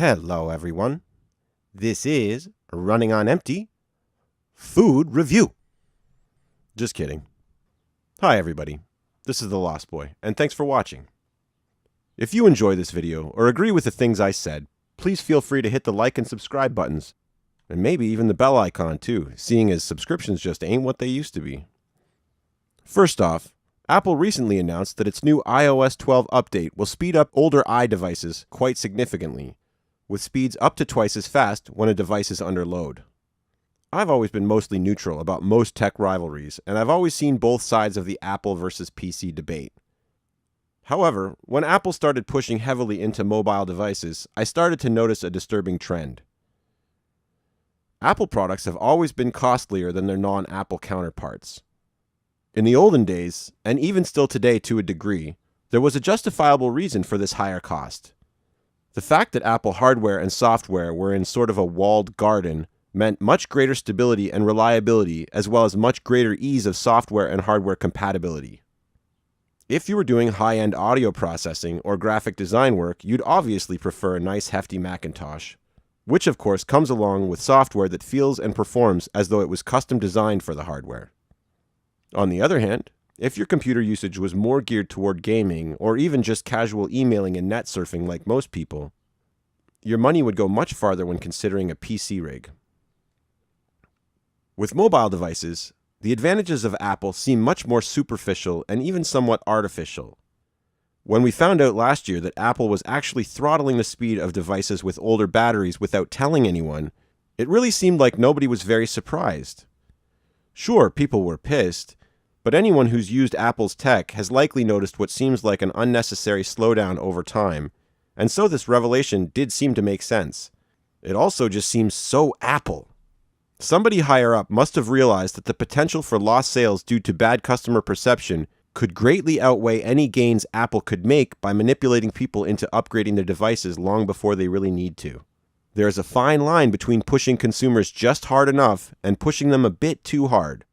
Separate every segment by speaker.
Speaker 1: Hello everyone, this is Running on Empty Food Review. Just kidding. Hi everybody, this is the Lost Boy, and thanks for watching. If you enjoy this video or agree with the things I said, please feel free to hit the like and subscribe buttons, and maybe even the bell icon too, seeing as subscriptions just ain't what they used to be. First off, Apple recently announced that its new iOS 12 update will speed up older iDevices quite significantly, with speeds up to twice as fast when a device is under load. I've always been mostly neutral about most tech rivalries, and I've always seen both sides of the Apple versus PC debate. However, when Apple started pushing heavily into mobile devices, I started to notice a disturbing trend. Apple products have always been costlier than their non-Apple counterparts. In the olden days, and even still today to a degree, there was a justifiable reason for this higher cost. The fact that Apple hardware and software were in sort of a walled garden meant much greater stability and reliability, as well as much greater ease of software and hardware compatibility. If you were doing high-end audio processing or graphic design work, you'd obviously prefer a nice hefty Macintosh, which of course comes along with software that feels and performs as though it was custom designed for the hardware. On the other hand, if your computer usage was more geared toward gaming or even just casual emailing and net surfing like most people, your money would go much farther when considering a PC rig. With mobile devices, the advantages of Apple seem much more superficial and even somewhat artificial. When we found out last year that Apple was actually throttling the speed of devices with older batteries without telling anyone, it really seemed like nobody was very surprised. Sure, people were pissed, but anyone who's used Apple's tech has likely noticed what seems like an unnecessary slowdown over time, and so this revelation did seem to make sense. It also just seems so Apple. Somebody higher up must have realized that the potential for lost sales due to bad customer perception could greatly outweigh any gains Apple could make by manipulating people into upgrading their devices long before they really need to. There is a fine line between pushing consumers just hard enough and pushing them a bit too hard.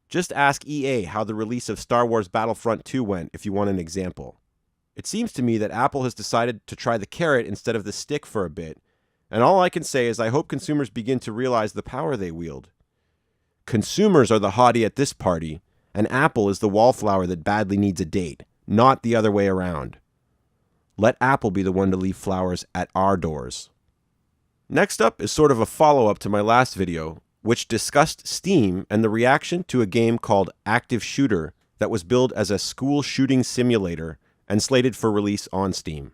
Speaker 1: Just ask EA how the release of Star Wars Battlefront 2 went if you want an example. It seems to me that Apple has decided to try the carrot instead of the stick for a bit, and all I can say is I hope consumers begin to realize the power they wield. Consumers are the hottie at this party, and Apple is the wallflower that badly needs a date, not the other way around. Let Apple be the one to leave flowers at our doors. Next up is sort of a follow-up to my last video, which discussed Steam and the reaction to a game called Active Shooter that was billed as a school shooting simulator and slated for release on Steam.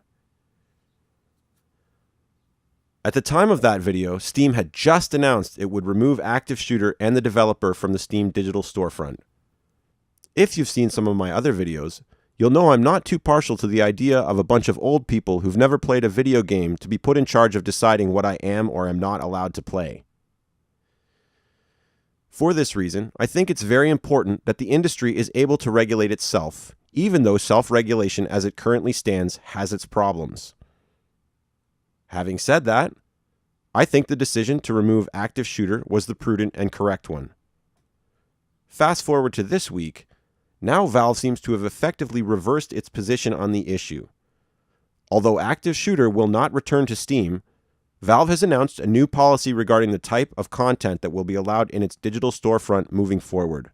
Speaker 1: At the time of that video, Steam had just announced it would remove Active Shooter and the developer from the Steam digital storefront. If you've seen some of my other videos, you'll know I'm not too partial to the idea of a bunch of old people who've never played a video game to be put in charge of deciding what I am or am not allowed to play. For this reason, I think it's very important that the industry is able to regulate itself, even though self-regulation as it currently stands has its problems. Having said that, I think the decision to remove Active Shooter was the prudent and correct one. Fast forward to this week, now Valve seems to have effectively reversed its position on the issue. Although Active Shooter will not return to Steam, Valve has announced a new policy regarding the type of content that will be allowed in its digital storefront moving forward.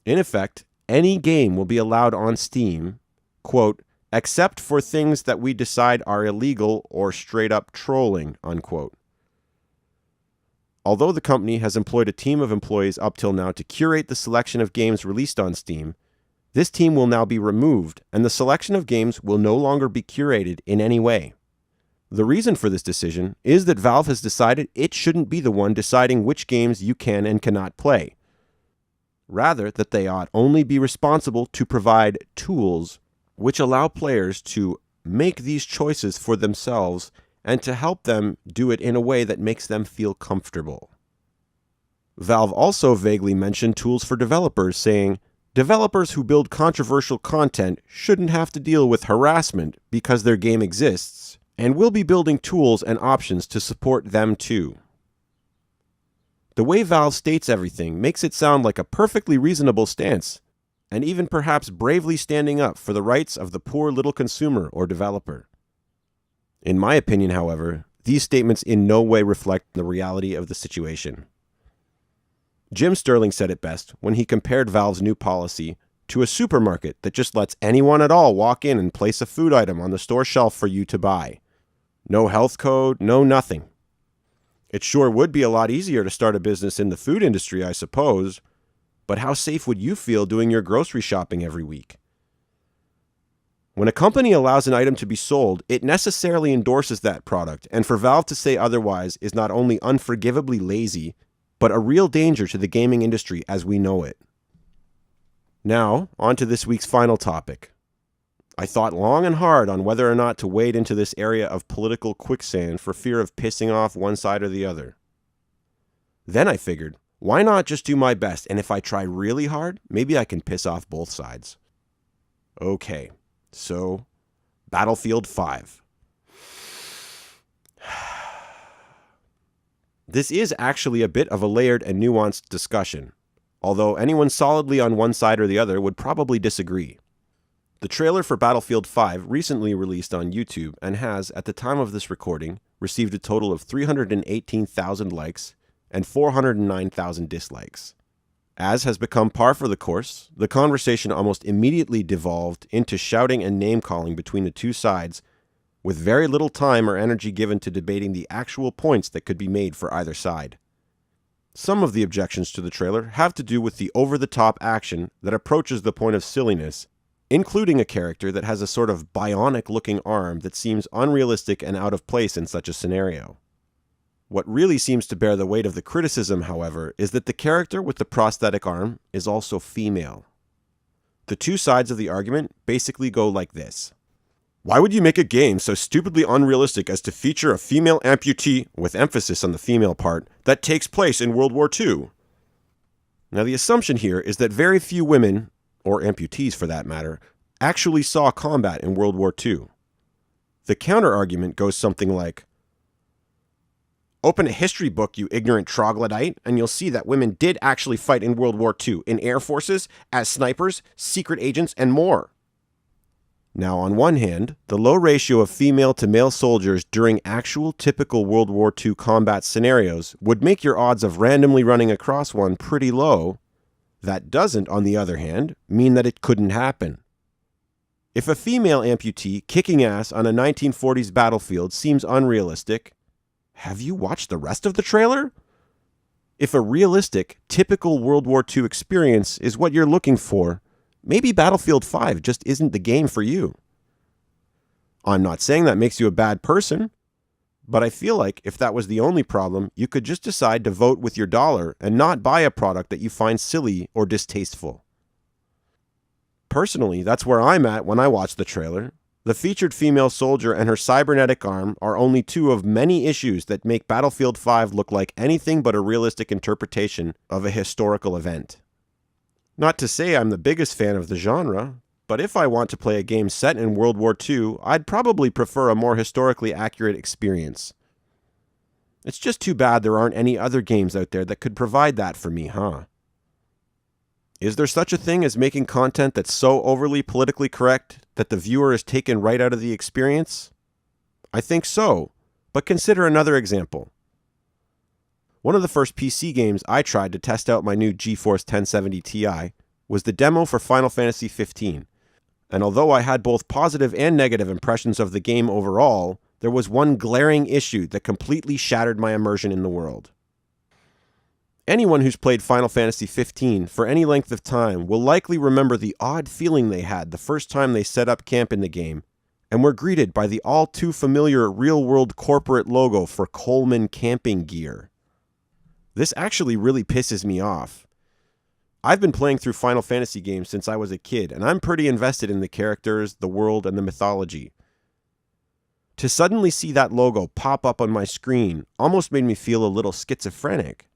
Speaker 1: In effect, any game will be allowed on Steam, quote, except for things that we decide are illegal or straight up trolling, unquote. Although the company has employed a team of employees up till now to curate the selection of games released on Steam, this team will now be removed, and the selection of games will no longer be curated in any way. The reason for this decision is that Valve has decided it shouldn't be the one deciding which games you can and cannot play. Rather, that they ought only be responsible to provide tools which allow players to make these choices for themselves and to help them do it in a way that makes them feel comfortable. Valve also vaguely mentioned tools for developers, saying, developers who build controversial content shouldn't have to deal with harassment because their game exists, and we'll be building tools and options to support them too. The way Valve states everything makes it sound like a perfectly reasonable stance, and even perhaps bravely standing up for the rights of the poor little consumer or developer. In my opinion, however, these statements in no way reflect the reality of the situation. Jim Sterling said it best when he compared Valve's new policy to a supermarket that just lets anyone at all walk in and place a food item on the store shelf for you to buy. No health code, no nothing. It sure would be a lot easier to start a business in the food industry, I suppose, but how safe would you feel doing your grocery shopping every week? When a company allows an item to be sold, it necessarily endorses that product, and for Valve to say otherwise is not only unforgivably lazy, but a real danger to the gaming industry as we know it. Now, on to this week's final topic. I thought long and hard on whether or not to wade into this area of political quicksand for fear of pissing off one side or the other. Then I figured, why not just do my best, and if I try really hard, maybe I can piss off both sides. Okay, so Battlefield 5. This is actually a bit of a layered and nuanced discussion, although anyone solidly on one side or the other would probably disagree. The trailer for Battlefield 5 recently released on YouTube and has, at the time of this recording, received a total of 318,000 likes and 409,000 dislikes. As has become par for the course, the conversation almost immediately devolved into shouting and name-calling between the two sides, with very little time or energy given to debating the actual points that could be made for either side. Some of the objections to the trailer have to do with the over-the-top action that approaches the point of silliness, including a character that has a sort of bionic-looking arm that seems unrealistic and out of place in such a scenario. What really seems to bear the weight of the criticism, however, is that the character with the prosthetic arm is also female. The two sides of the argument basically go like this. Why would you make a game so stupidly unrealistic as to feature a female amputee, with emphasis on the female part, that takes place in World War II? Now, the assumption here is that very few women, or amputees for that matter, actually saw combat in World War II. The counter-argument goes something like, open a history book, you ignorant troglodyte, and you'll see that women did actually fight in World War II, in air forces, as snipers, secret agents, and more. Now, on one hand, the low ratio of female to male soldiers during actual typical World War II combat scenarios would make your odds of randomly running across one pretty low. That doesn't, on the other hand, mean that it couldn't happen. If a female amputee kicking ass on a 1940s battlefield seems unrealistic, have you watched the rest of the trailer? If a realistic, typical World War II experience is what you're looking for, maybe Battlefield 5 just isn't the game for you. I'm not saying that makes you a bad person, but I feel like if that was the only problem, you could just decide to vote with your dollar and not buy a product that you find silly or distasteful. Personally, that's where I'm at when I watch the trailer. The featured female soldier and her cybernetic arm are only two of many issues that make Battlefield 5 look like anything but a realistic interpretation of a historical event. Not to say I'm the biggest fan of the genre, but if I want to play a game set in World War II, I'd probably prefer a more historically accurate experience. It's just too bad there aren't any other games out there that could provide that for me, huh? Is there such a thing as making content that's so overly politically correct that the viewer is taken right out of the experience? I think so, but consider another example. One of the first PC games I tried to test out my new GeForce 1070 Ti was the demo for Final Fantasy 15, and although I had both positive and negative impressions of the game overall, there was one glaring issue that completely shattered my immersion in the world. Anyone who's played Final Fantasy 15 for any length of time will likely remember the odd feeling they had the first time they set up camp in the game and were greeted by the all-too-familiar real-world corporate logo for Coleman Camping Gear. This actually really pisses me off. I've been playing through Final Fantasy games since I was a kid, and I'm pretty invested in the characters, the world, and the mythology. To suddenly see that logo pop up on my screen almost made me feel a little schizophrenic.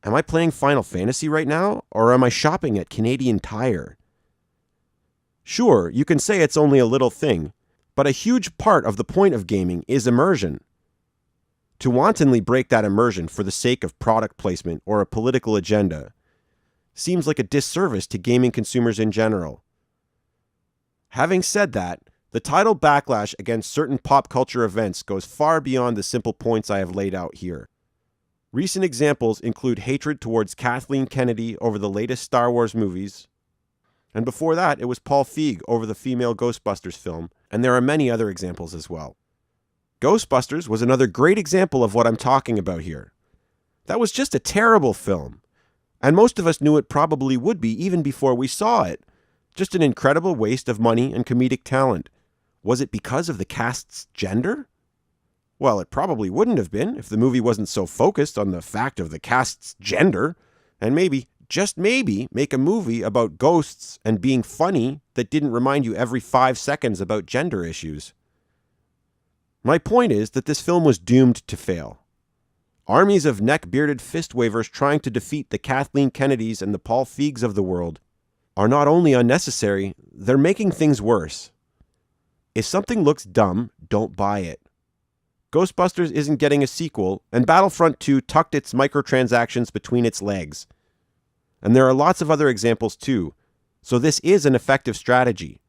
Speaker 1: Am I playing Final Fantasy right now, or am I shopping at Canadian Tire? Sure, you can say it's only a little thing, but a huge part of the point of gaming is immersion. To wantonly break that immersion for the sake of product placement or a political agenda seems like a disservice to gaming consumers in general. Having said that, The tidal backlash against certain pop culture events goes far beyond the simple points I have laid out here. Recent examples include hatred towards Kathleen Kennedy over the latest Star Wars movies, and before that, it was Paul Feig over the female Ghostbusters film, and there are many other examples as well. Ghostbusters was another great example of what I'm talking about here. That was just a terrible film, and most of us knew it probably would be even before we saw it. Just an incredible waste of money and comedic talent. Was it because of the cast's gender? Well, it probably wouldn't have been if the movie wasn't so focused on the fact of the cast's gender, and maybe, just maybe, make a movie about ghosts and being funny that didn't remind you every 5 seconds about gender issues. My point is that this film was doomed to fail. Armies of neck-bearded fist-wavers trying to defeat the Kathleen Kennedys and the Paul Feigs of the world are not only unnecessary, they're making things worse. If something looks dumb, don't buy it. Ghostbusters isn't getting a sequel, and Battlefront 2 tucked its microtransactions between its legs. And there are lots of other examples too, so this is an effective strategy.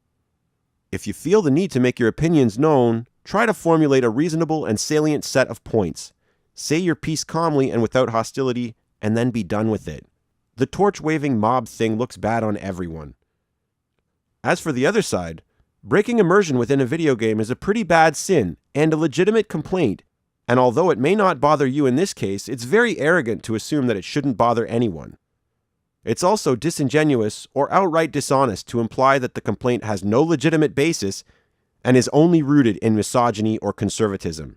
Speaker 1: If you feel the need to make your opinions known, try to formulate a reasonable and salient set of points. Say your piece calmly and without hostility, and then be done with it. The torch-waving mob thing looks bad on everyone. As for the other side, breaking immersion within a video game is a pretty bad sin and a legitimate complaint, and although it may not bother you in this case, it's very arrogant to assume that it shouldn't bother anyone. It's also disingenuous or outright dishonest to imply that the complaint has no legitimate basis and is only rooted in misogyny or conservatism.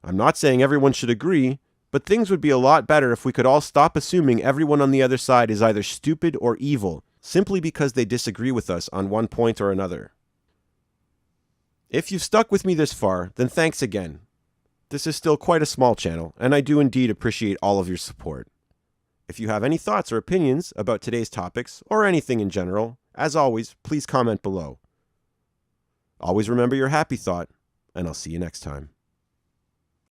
Speaker 1: I'm not saying everyone should agree, but things would be a lot better if we could all stop assuming everyone on the other side is either stupid or evil, simply because they disagree with us on one point or another. If you've stuck with me this far, then thanks again. This is still quite a small channel, and I do indeed appreciate all of your support. If you have any thoughts or opinions about today's topics, or anything in general, as always, please comment below. Always remember your happy thought, and I'll see you next time.